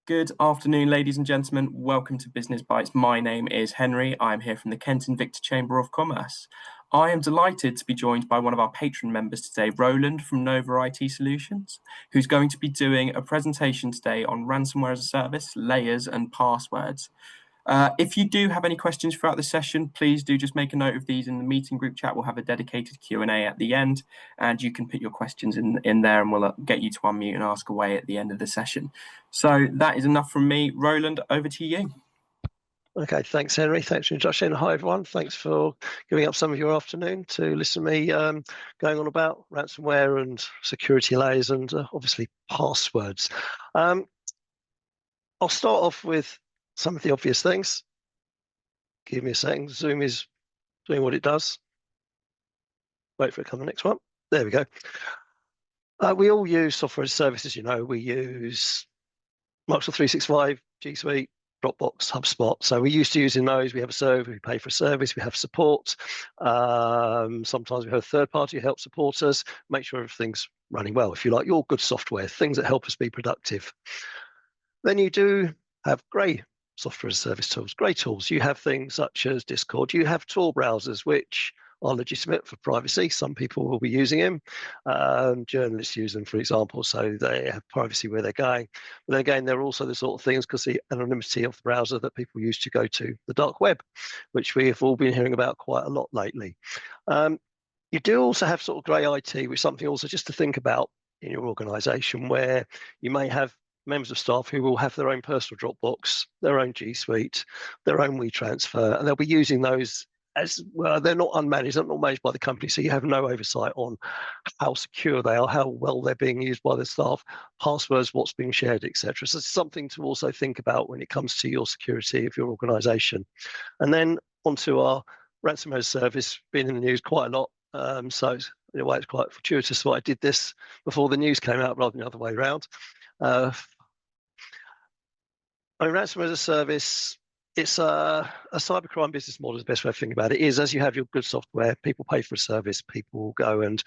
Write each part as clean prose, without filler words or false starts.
Good afternoon, ladies and gentlemen. Welcome to Business Bites. My name is Henry. I'm here from the Kent and Victor Chamber of Commerce. I am delighted to be joined by one of our patron members today, Roland from Nova IT Solutions, who's going to be doing a presentation today on ransomware as a service, layers and passwords. If you do have any questions throughout the session, please do just make a note of these in the meeting group chat. We'll have a dedicated Q&A at the end, and you can put your questions in there, and we'll get you to unmute and ask away at the end of the session. So that is enough from me. Roland, over to you. Okay, thanks, Henry. Thanks for the introduction. Hi, everyone. Thanks for giving up some of your afternoon to listen to me going on about ransomware and security layers and obviously passwords. I'll start off with some of the obvious things. Give me a second. Zoom is doing what it does. Wait for it to come the next one. There we go. We all use software as services, you know. We use Microsoft 365, G Suite, Dropbox, HubSpot. So we're used to using those. We have a server, we pay for a service, we have support. Sometimes we have a third party who helps support us, make sure everything's running well. If you like, your good software, things that help us be productive. Then you do have grey software as a service tools, grey tools. You have things such as Discord. You have Tor browsers, which are legitimate for privacy. Some people will be using them. Journalists use them, for example, so they have privacy where they're going. But then again, they're also the sort of things, because the anonymity of the browser, that people use to go to the dark web, which we have all been hearing about quite a lot lately. You do also have sort of grey IT, which is something also just to think about in your organisation, where you may have members of staff who will have their own personal Dropbox, their own G Suite, their own WeTransfer, and they'll be using those as well. They're not unmanaged, they're not managed by the company, so you have no oversight on how secure they are, how well they're being used by the staff, passwords, what's being shared, etc. So it's something to also think about when it comes to your security of your organisation. And then onto our ransomware service, been in the news quite a lot. So in a way, it's quite fortuitous that I did this before the news came out rather than the other way around. Ransomware as a service, it's a cybercrime business model is the best way of thinking about it. Is as you have your good software, people pay for a service, people will go and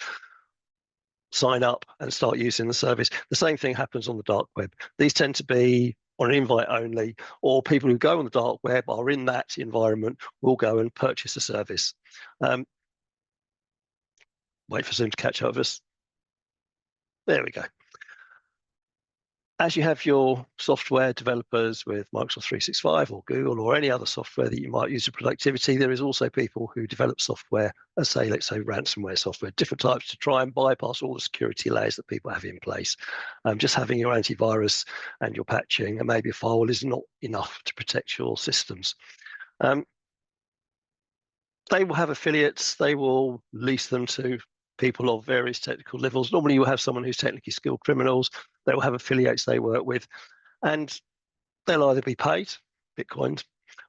sign up and start using the service. The same thing happens on the dark web. These tend to be on an invite only, or people who go on the dark web are in that environment will go and purchase a service. Wait for Zoom to catch up with us. There we go. As you have your software developers with Microsoft 365 or Google or any other software that you might use for productivity, there is also people who develop software, let's say ransomware software, different types to try and bypass all the security layers that people have in place. Just having your antivirus and your patching and maybe a firewall is not enough to protect your systems. They will have affiliates, they will lease them to people of various technical levels. Normally you will have someone who's technically skilled criminals. They will have affiliates they work with, and they'll either be paid Bitcoins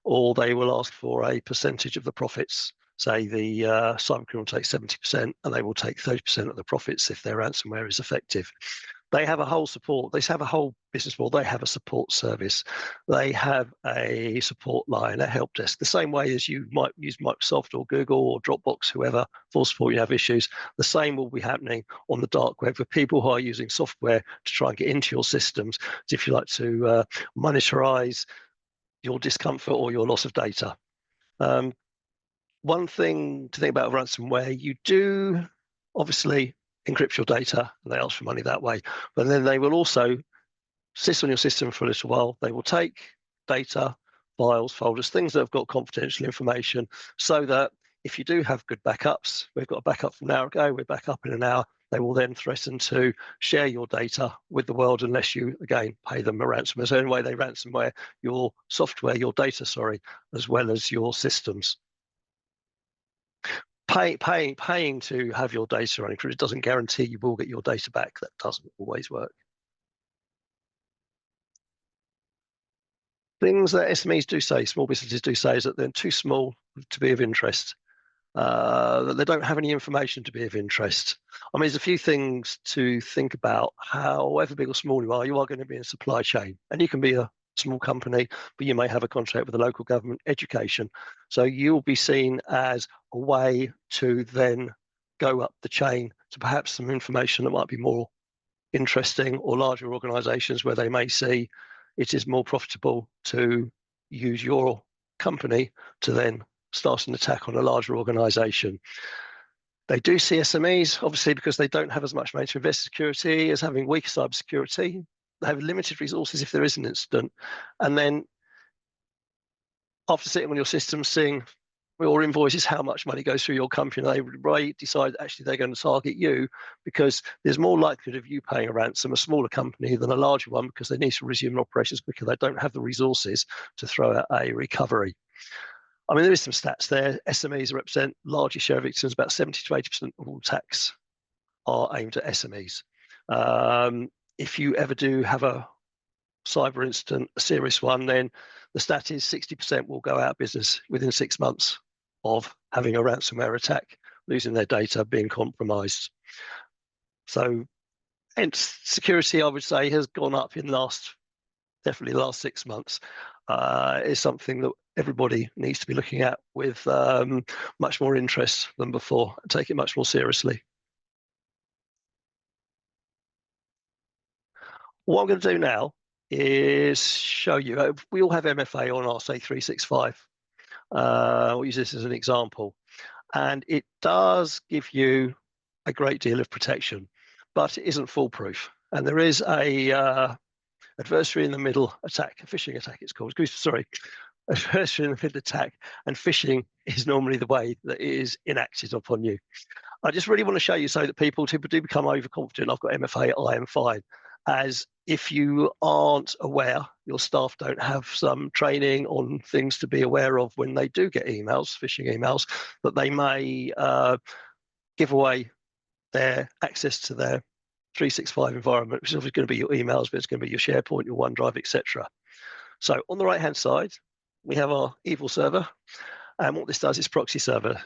or they will ask for a percentage of the profits. Say the cybercriminal takes 70% and they will take 30% of the profits if their ransomware is effective. They have a whole support. They have a whole business model. They have a support service. They have a support line, a help desk. The same way as you might use Microsoft or Google or Dropbox, whoever, for support you have issues. The same will be happening on the dark web with people who are using software to try and get into your systems, as if you like to monitorize your discomfort or your loss of data. One thing to think about ransomware, you do obviously encrypt your data and they ask for money that way, but then they will also sit on your system for a little while. They will take data, files, folders, things that have got confidential information, so that if you do have good backups, we've got a backup from an hour ago, we're back up in an hour, they will then threaten to share your data with the world unless you, again, pay them a ransomware. So anyway, they ransomware your software, your data, sorry, as well as your systems. Paying to have your data unencrypted doesn't guarantee you will get your data back. That doesn't always work. Things that SMEs do say, small businesses do say, is that they're too small to be of interest, that they don't have any information to be of interest. I mean, there's a few things to think about. However big or small you are going to be in a supply chain, and you can be a small company, but you may have a contract with the local government, education. So you'll be seen as a way to then go up the chain to perhaps some information that might be more interesting, or larger organisations where they may see, it is more profitable to use your company to then start an attack on a larger organization. They do see SMEs, obviously, because they don't have as much money to invest in security as having weaker cybersecurity. They have limited resources if there is an incident. And then after sitting on your system, seeing your invoices, how much money goes through your company, they decide actually they're going to target you because there's more likelihood of you paying a ransom, a smaller company, than a larger one, because they need to resume operations quicker. They don't have the resources to throw out a recovery. I mean, there is some stats there. SMEs represent largest share of victims. About 70 to 80% of all attacks are aimed at SMEs. If you ever do have a cyber incident, a serious one, then the stat is 60% will go out of business within 6 months of having a ransomware attack, losing their data, being compromised. So, hence, security, I would say, has gone up in definitely the last 6 months. Is something that everybody needs to be looking at with much more interest than before, and take it much more seriously. What I'm going to do now is show you, we all have MFA on our, say, 365. We'll use this as an example. And it does give you a great deal of protection, but it isn't foolproof. And there is a adversary in the middle attack, a phishing attack it's called. Sorry, adversary in the middle attack, and phishing is normally the way that it is enacted upon you. I just really want to show you so that people do become overconfident. I've got MFA, I am fine. As if you aren't aware, your staff don't have some training on things to be aware of when they do get emails, phishing emails, that they may give away their access to their 365 environment, which is obviously going to be your emails, but it's going to be your SharePoint, your OneDrive, etc. So on the right-hand side, we have our evil server. And what this does is proxy server.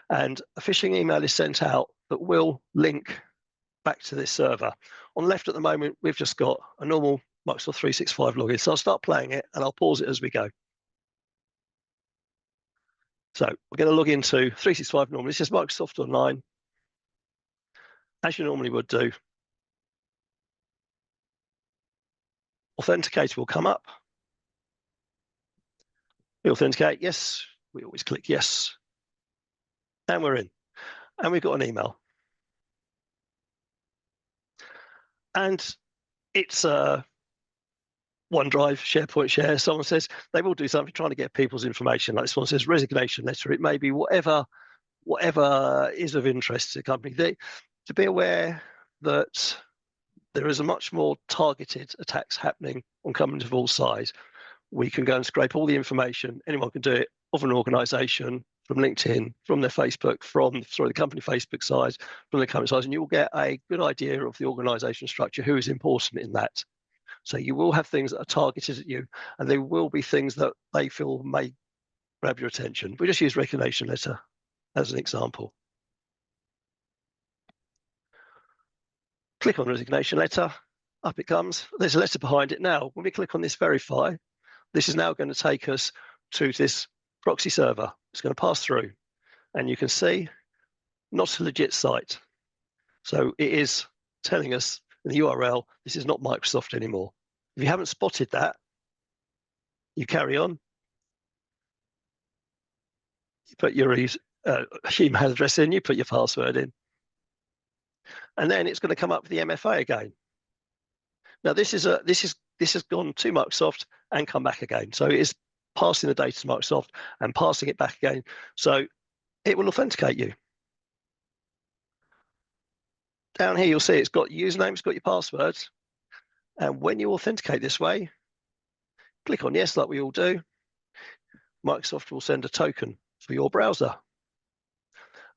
And a phishing email is sent out that will link back to this server. On the left at the moment, we've just got a normal Microsoft 365 login. So I'll start playing it and I'll pause it as we go. So we're going to log into 365 normally. This is Microsoft Online, as you normally would do. Authenticator will come up. We authenticate, yes. We always click yes. And we're in. And we've got an email. And it's a OneDrive, SharePoint share. Someone says they will do something trying to get people's information. Like this one says resignation letter. It may be whatever is of interest to the company. To be aware that there is a much more targeted attacks happening on companies of all size. We can go and scrape all the information. Anyone can do it of an organization, from LinkedIn, from their Facebook, the company Facebook side, from the company side, and you'll get a good idea of the organization structure, who is important in that. So you will have things that are targeted at you, and there will be things that they feel may grab your attention. We just use resignation letter as an example. Click on resignation letter, up it comes. There's a letter behind it now. When we click on this verify, this is now going to take us to this proxy server. It's going to pass through, and you can see not a legit site. So it is telling us in the URL, this is not Microsoft anymore. If you haven't spotted that, you carry on. You put your email address in, you put your password in, and then it's going to come up with the MFA again. Now this has gone to Microsoft and come back again. So it is passing the data to Microsoft and passing it back again. So it will authenticate you. Down here, you'll see it's got your username, it's got your passwords. And when you authenticate this way, click on yes, like we all do. Microsoft will send a token for your browser.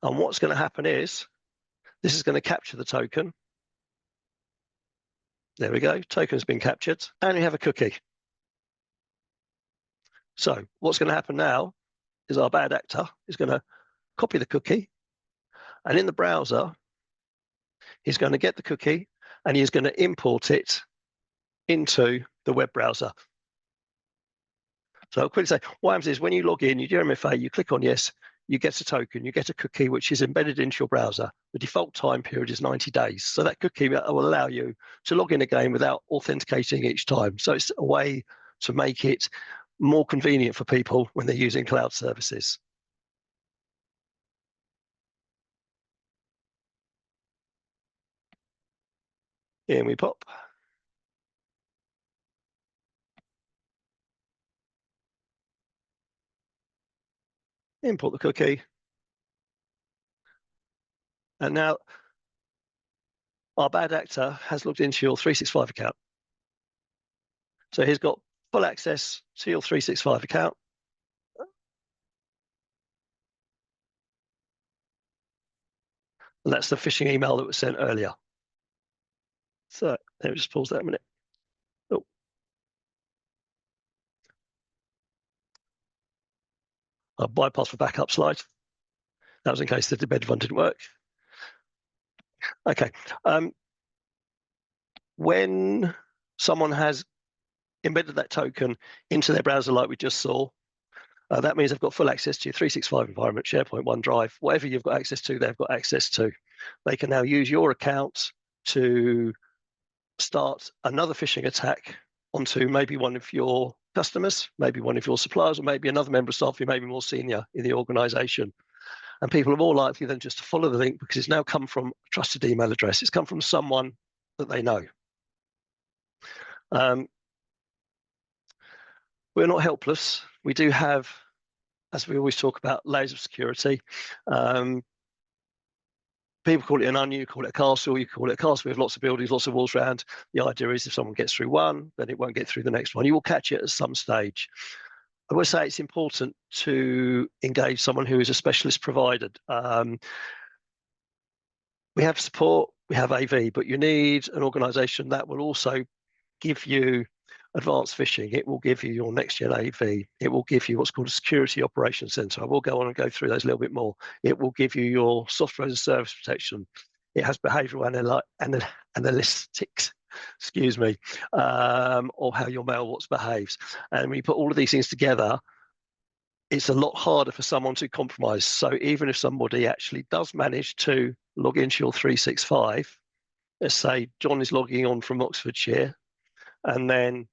And what's going to happen is, this is going to capture the token. There we go, token's been captured. And we have a cookie. So what's going to happen now is our bad actor is going to copy the cookie, and in the browser, he's going to get the cookie and he's going to import it into the web browser. So I'll quickly say, what happens is when you log in, you do MFA, you click on yes, you get a token, you get a cookie which is embedded into your browser. The default time period is 90 days. So that cookie will allow you to log in again without authenticating each time. So it's a way to make it more convenient for people when they're using cloud services. In we pop. Import the cookie. And now our bad actor has logged into your 365 account. So he's got full access to your 365 account. And that's the phishing email that was sent earlier. So let me just pause that a minute. Oh. I'll bypass the backup slide. That was in case the embedded one didn't work. Okay. When someone has embedded that token into their browser like we just saw, that means they've got full access to your 365 environment, SharePoint, OneDrive, whatever you've got access to, they've got access to. They can now use your account to start another phishing attack onto maybe one of your customers, maybe one of your suppliers, or maybe another member of staff who may be more senior in the organization. And people are more likely than just to follow the link because it's now come from a trusted email address. It's come from someone that they know. We're not helpless. We do have, as we always talk about, layers of security. People call it an onion, you call it a castle, you call it a castle with lots of buildings, lots of walls around. The idea is if someone gets through one, then it won't get through the next one. You will catch it at some stage. I would say it's important to engage someone who is a specialist provider. We have support, we have AV, but you need an organization that will also give you advanced phishing. It will give you your next gen AV. It will give you what's called a security operations center. I will go on and go through those a little bit more. It will give you your software as a service protection. It has behavioral analytics, excuse me, or how your mailbox behaves. And when you put all of these things together, it's a lot harder for someone to compromise. So even if somebody actually does manage to log into your 365, let's say John is logging on from Oxfordshire, and then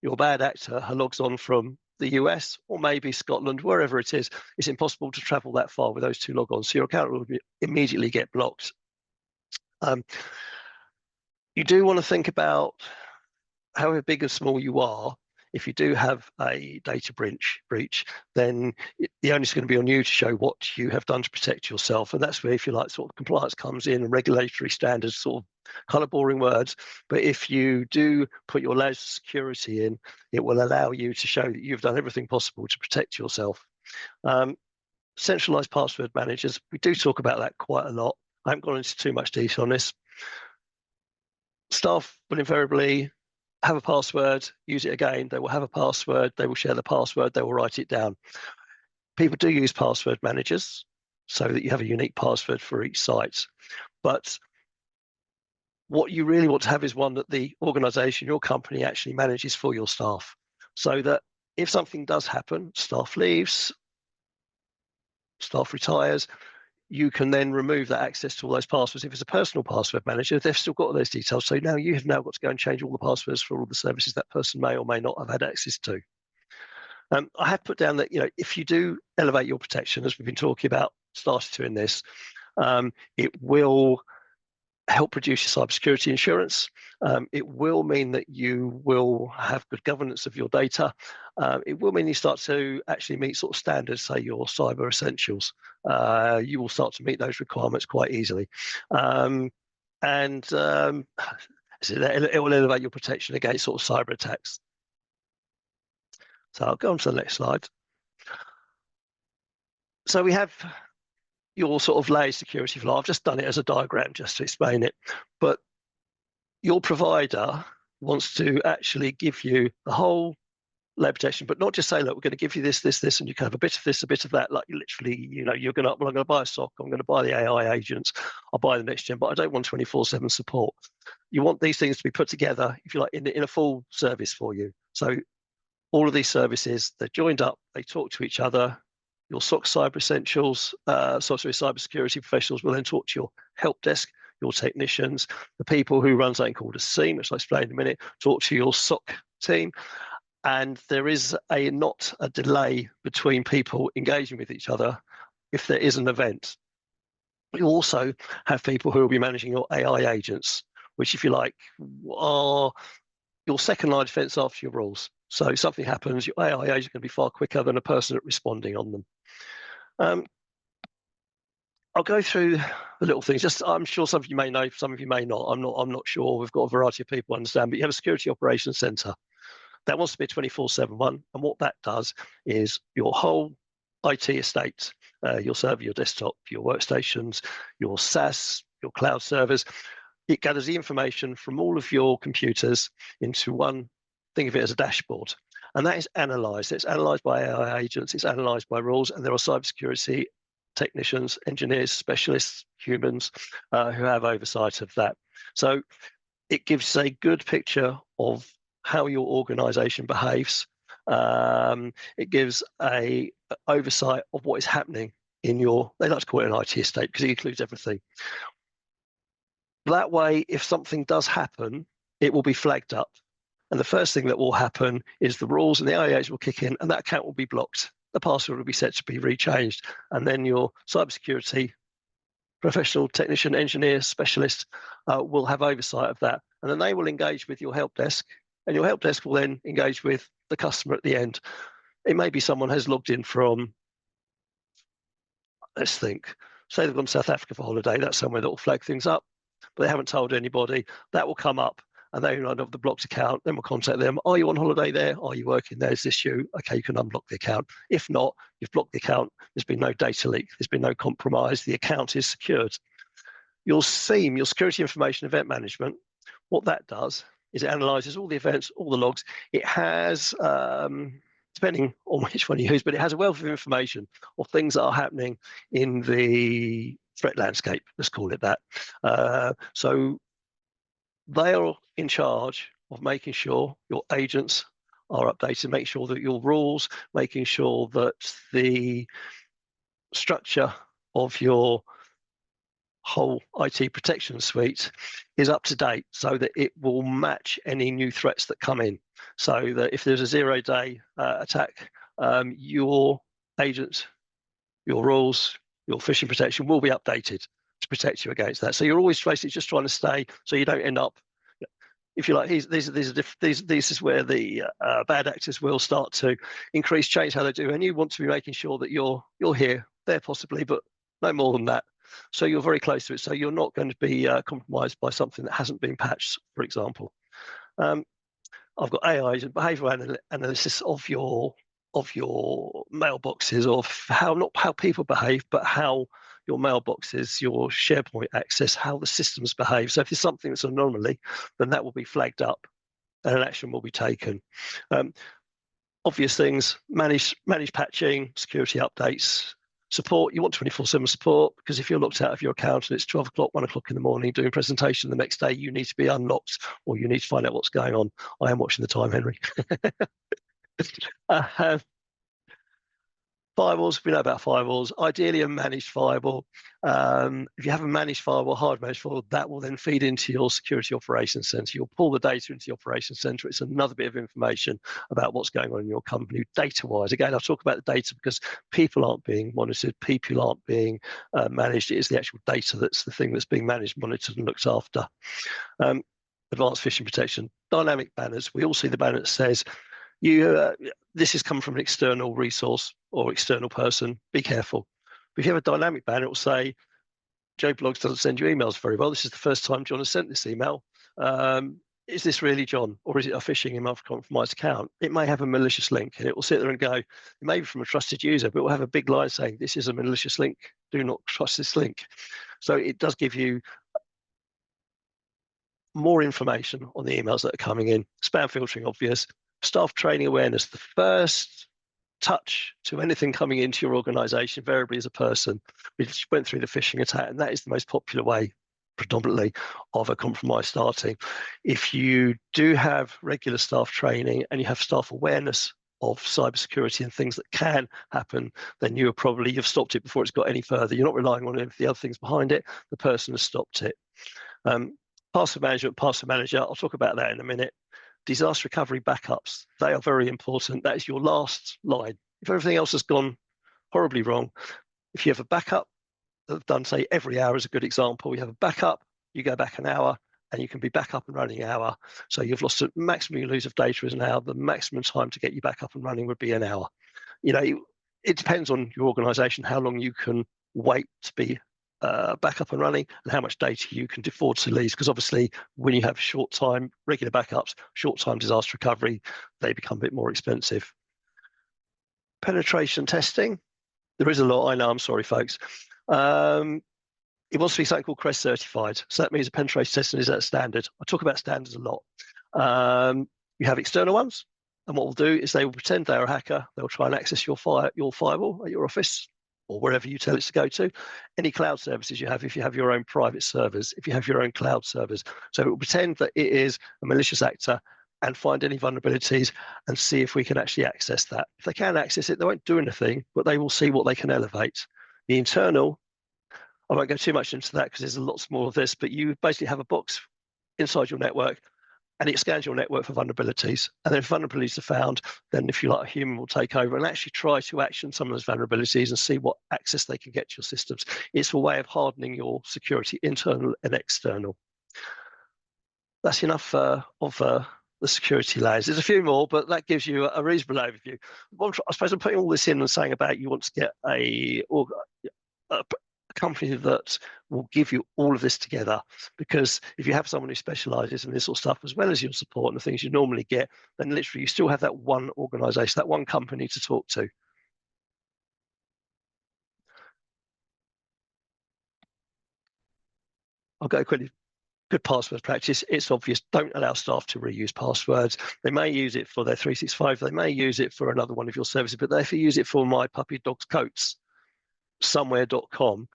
your bad actor logs on from the US or maybe Scotland, wherever it is, it's impossible to travel that far with those two logons. So your account will immediately get blocked. You do want to think about however big or small you are. If you do have a data breach, then the onus is going to be on you to show what you have done to protect yourself. And that's where, if you like, sort of compliance comes in and regulatory standards, sort of kind of boring words. But if you do put your layers of security in, it will allow you to show that you've done everything possible to protect yourself. Centralized password managers, we do talk about that quite a lot. I haven't gone into too much detail on this. Staff will invariably have a password, use it again, they will have a password, they will share the password, they will write it down. People do use password managers so that you have a unique password for each site. But what you really want to have is one that the organization, your company, actually manages for your staff. So that if something does happen, staff leaves, staff retires, you can then remove that access to all those passwords. If it's a personal password manager, they've still got all those details. So now you have now got to go and change all the passwords for all the services that person may or may not have had access to. I have put down that, if you do elevate your protection, as we've been talking about, started to in this, it will help reduce your cybersecurity insurance. It will mean that you will have good governance of your data. It will mean you start to actually meet sort of standards, say your cyber essentials. You will start to meet those requirements quite easily. It will elevate your protection against sort of cyber attacks. So I'll go on to the next slide. So we have your sort of layer security flow. I've just done it as a diagram just to explain it. But your provider wants to actually give you the whole layer protection, but not just say, look, we're going to give you this, this, this, and you can have a bit of this, a bit of that. Like literally, I'm going to buy a SOC, I'm going to buy the AI agents, I'll buy the next gen, but I don't want 24/7 support. You want these things to be put together, if you like, in a full service for you. So all of these services, they're joined up, they talk to each other, your SOC cyber essentials, cybersecurity professionals will then talk to your help desk, your technicians, the people who run something called a scene, which I'll explain in a minute, talk to your SOC team. And there is not a delay between people engaging with each other if there is an event. You also have people who will be managing your AI agents, which, if you like, are your second line of defense after your rules. So if something happens, your AI agent can be far quicker than a person responding on them. I'll go through the little things. Just, I'm sure some of you may know, some of you may not. I'm not sure. We've got a variety of people understand, but you have a security operations center that wants to be a 24/7 one. And what that does is your whole IT estate, your server, your desktop, your workstations, your SaaS, your cloud servers, it gathers the information from all of your computers into one, think of it as a dashboard. And that is analyzed. It's analyzed by AI agents, it's analyzed by rules, and there are cybersecurity technicians, engineers, specialists, humans who have oversight of that. So it gives a good picture of how your organization behaves. It gives a oversight of what is happening in your, they like to call it an IT estate because it includes everything. That way, if something does happen, it will be flagged up. And the first thing that will happen is the rules and the IAs will kick in and that account will be blocked. The password will be set to be rechanged. And then your cybersecurity professional, technician, engineer, specialist will have oversight of that. And then they will engage with your help desk, and your help desk will then engage with the customer at the end. It may be someone has logged in from, let's think, say they've gone to South Africa for holiday. That's somewhere that will flag things up, but they haven't told anybody. That will come up, and they know of the blocked account. Then we'll contact them. Are you on holiday there? Are you working there? Is this you? Okay, you can unblock the account. If not, you've blocked the account. There's been no data leak. There's been no compromise. The account is secured. Your SIEM, your security information event management, what that does is it analyzes all the events, all the logs. It has, depending on which one you use, but it has a wealth of information of things that are happening in the threat landscape, let's call it that. So they are in charge of making sure your agents are updated, make sure that your rules, making sure that the structure of your whole IT protection suite is up to date so that it will match any new threats that come in. So that if there's a zero-day attack, your agents, your rules, your phishing protection will be updated to protect you against that. So you're always basically just trying to stay so you don't end up, if you like, this is where the bad actors will start to change how they do, and you want to be making sure that you're here, there possibly, but no more than that. So you're very close to it. So you're not going to be compromised by something that hasn't been patched, for example. I've got AI and behavioural analysis of your mailboxes, of not how people behave, but how your mailboxes, your SharePoint access, how the systems behave. So if there's something that's an anomaly, then that will be flagged up and an action will be taken. Obvious things, manage patching, security updates, support. You want 24/7 support, because if you're locked out of your account and it's 12 o'clock, 1 o'clock in the morning doing a presentation the next day, you need to be unlocked or you need to find out what's going on. I am watching the time, Henry. Firewalls, we know about firewalls. Ideally, a managed firewall. If you have a managed firewall, hard managed firewall, that will then feed into your security operations center. You'll pull the data into the operations center. It's another bit of information about what's going on in your company data-wise. Again, I'll talk about the data because people aren't being monitored, people aren't being managed. It is the actual data that's the thing that's being managed, monitored, and looked after. Advanced phishing protection, dynamic banners. We all see the banner that says, this has come from an external resource or external person, be careful. But if you have a dynamic banner, it will say, Joe Blogs doesn't send you emails very well. This is the first time John has sent this email. Is this really John, or is it a phishing email from a compromised account? It may have a malicious link, and it will sit there and go, it may be from a trusted user, but it will have a big line saying, this is a malicious link, do not trust this link. So it does give you more information on the emails that are coming in. Spam filtering, obvious. Staff training awareness, the first touch to anything coming into your organization variably is a person. We went through the phishing attack, and that is the most popular way predominantly of a compromise starting. If you do have regular staff training and you have staff awareness of cybersecurity and things that can happen, then you've stopped it before it's got any further. You're not relying on any of the other things behind it. The person has stopped it. Password manager, I'll talk about that in a minute. Disaster recovery backups, they are very important. That is your last line. If everything else has gone horribly wrong, if you have a backup done, say, every hour is a good example. You have a backup, you go back an hour, and you can be back up and running an hour. So you've lost a maximum you lose of data is an hour. The maximum time to get you back up and running would be an hour. It depends on your organization how long you can wait to be back up and running and how much data you can afford to lose, because obviously when you have short time regular backups, short time disaster recovery, they become a bit more expensive. Penetration testing, there is a lot, I know, I'm sorry folks. It wants to be something called CREST certified, so that means the penetration testing is at standard. I talk about standards a lot. You have external ones, and what we'll do is they will pretend they're a hacker. They'll try and access your firewall at your office or wherever you tell it to go to. Any cloud services you have, if you have your own private servers, if you have your own cloud servers. So it will pretend that it is a malicious actor and find any vulnerabilities and see if we can actually access that. If they can access it, they won't do anything, but they will see what they can elevate. The internal, I won't go too much into that because there's lots more of this, but you basically have a box inside your network and it scans your network for vulnerabilities. And then if vulnerabilities are found, then if you like, a human will take over and actually try to action some of those vulnerabilities and see what access they can get to your systems. It's a way of hardening your security, internal and external. That's enough of the security layers. There's a few more, but that gives you a reasonable overview. I suppose I'm putting all this in and saying about you want to get a company that will give you all of this together, because if you have someone who specializes in this sort of stuff as well as your support and the things you normally get, then literally you still have that one organization, that one company to talk to. I'll go quickly. Good password practice. It's obvious. Don't allow staff to reuse passwords. They may use it for their 365. They may use it for another one of your services, but if they use it for my puppy dog's coats, somewhere.com,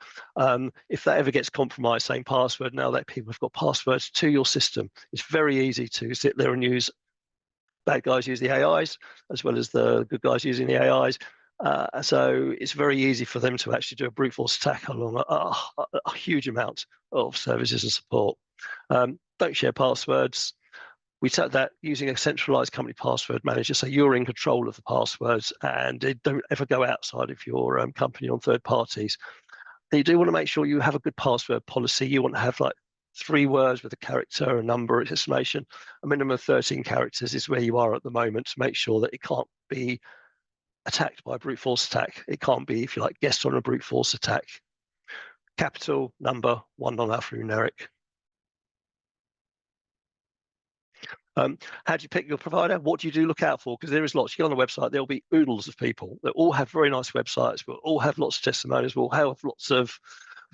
if that ever gets compromised, same password, now that people have got passwords to your system, it's very easy to sit there and use, bad guys use the AIs as well as the good guys using the AIs. So it's very easy for them to actually do a brute force attack along a huge amount of services and support. Don't share passwords. We set that using a centralized company password manager, so you're in control of the passwords and they don't ever go outside of your company on third parties. And you do want to make sure you have a good password policy. You want to have like 3 words with a character, a number, exclamation. A minimum of 13 characters is where you are at the moment to make sure that it can't be attacked by a brute force attack. It can't be, if you like, guessed on a brute force attack. Capital, number, 1 non-alphanumeric. How do you pick your provider? What do you do look out for? Because there is lots. You go on the website, there'll be oodles of people that all have very nice websites. We'll all have lots of testimonials. We'll have lots of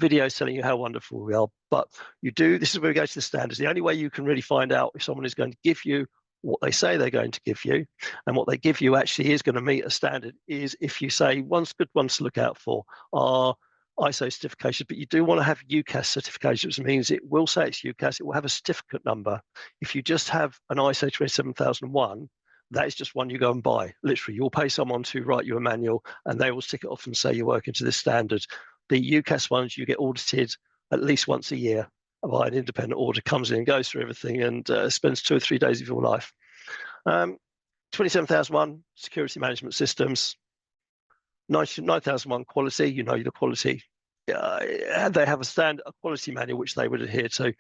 videos telling you how wonderful we are. But this is where we go to the standards. The only way you can really find out if someone is going to give you what they say they're going to give you and what they give you actually is going to meet a standard is if you say good ones to look out for are ISO certifications, but you do want to have UCAS certification, which means it will say it's UCAS, it will have a certificate number. If you just have an ISO 27001, that is just one you go and buy. Literally, you'll pay someone to write you a manual and they will stick it off and say you're working to this standard. The UCAS ones, you get audited at least once a year by an independent auditor, comes in and goes through everything and spends 2 or 3 days of your life. 27001, security management systems. 9001 quality, you know the quality. And they have a quality manual which they would adhere to.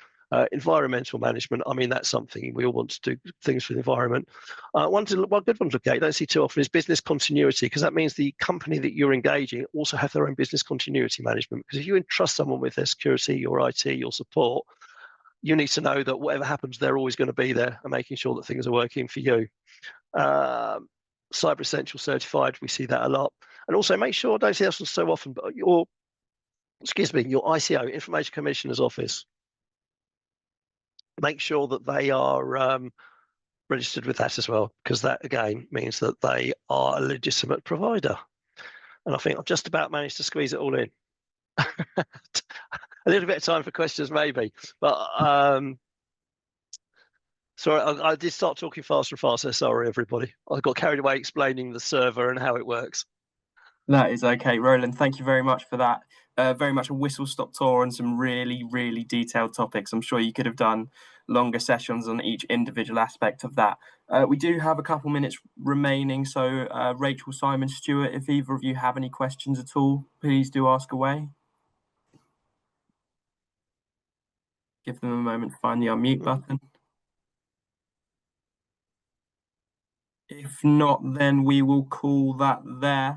Environmental management, I mean, that's something we all want to do things for the environment. One good one to look at, you don't see too often, is business continuity, because that means the company that you're engaging also have their own business continuity management. Because if you entrust someone with their security, your IT, your support, you need to know that whatever happens, they're always going to be there and making sure that things are working for you. Cyber Essential certified, we see that a lot. And also make sure, I don't see this one so often, but your ICO, Information Commissioner's Office, make sure that they are registered with that as well, because that again means that they are a legitimate provider. And I think I've just about managed to squeeze it all in. A little bit of time for questions maybe, but Sorry, I did start talking faster and faster. Sorry, everybody. I got carried away explaining the server and how it works. That is okay, Roland. Thank you very much for that. Very much a whistle-stop tour on some really, really detailed topics. I'm sure you could have done longer sessions on each individual aspect of that. We do have a couple minutes remaining, so Rachel, Simon, Stuart, if either of you have any questions at all, please do ask away. Give them a moment to find the unmute button. If not, then we will call that there.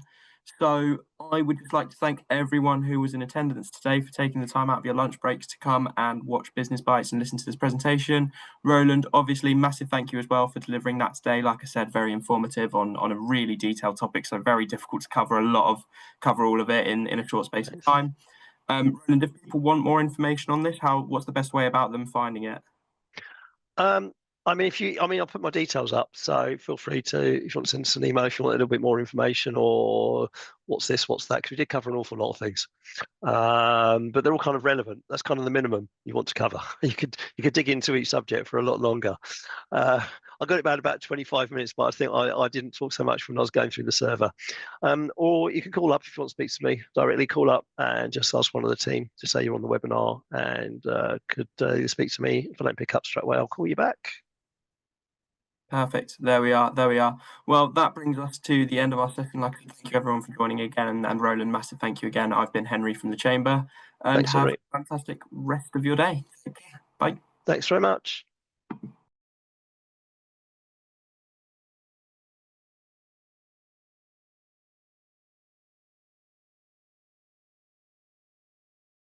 So I would just like to thank everyone who was in attendance today for taking the time out of your lunch breaks to come and watch Business Bites and listen to this presentation. Roland, obviously, massive thank you as well for delivering that today. Like I said, very informative on a really detailed topic, so very difficult to cover all of it in a short space of time. Roland, if people want more information on this, what's the best way about them finding it? I mean, I'll put my details up, so feel free to, if you want to send us an email, if you want a little bit more information, or what's this, what's that, because we did cover an awful lot of things. But they're all kind of relevant. That's kind of the minimum you want to cover. You could dig into each subject for a lot longer. I got it about 25 minutes, but I think I didn't talk so much when I was going through the server. Or you can call up if you want to speak to me directly. Call up and just ask one of the team to say you're on the webinar and could speak to me. If I don't pick up straight away, I'll call you back. Perfect. There we are. There we are. Well, that brings us to the end of our session. Like, thank you everyone for joining again, and Roland, massive thank you again. I've been Henry from the Chamber, and Thanks, have Henry. a fantastic rest of your day. Take care. Bye. Thanks very much.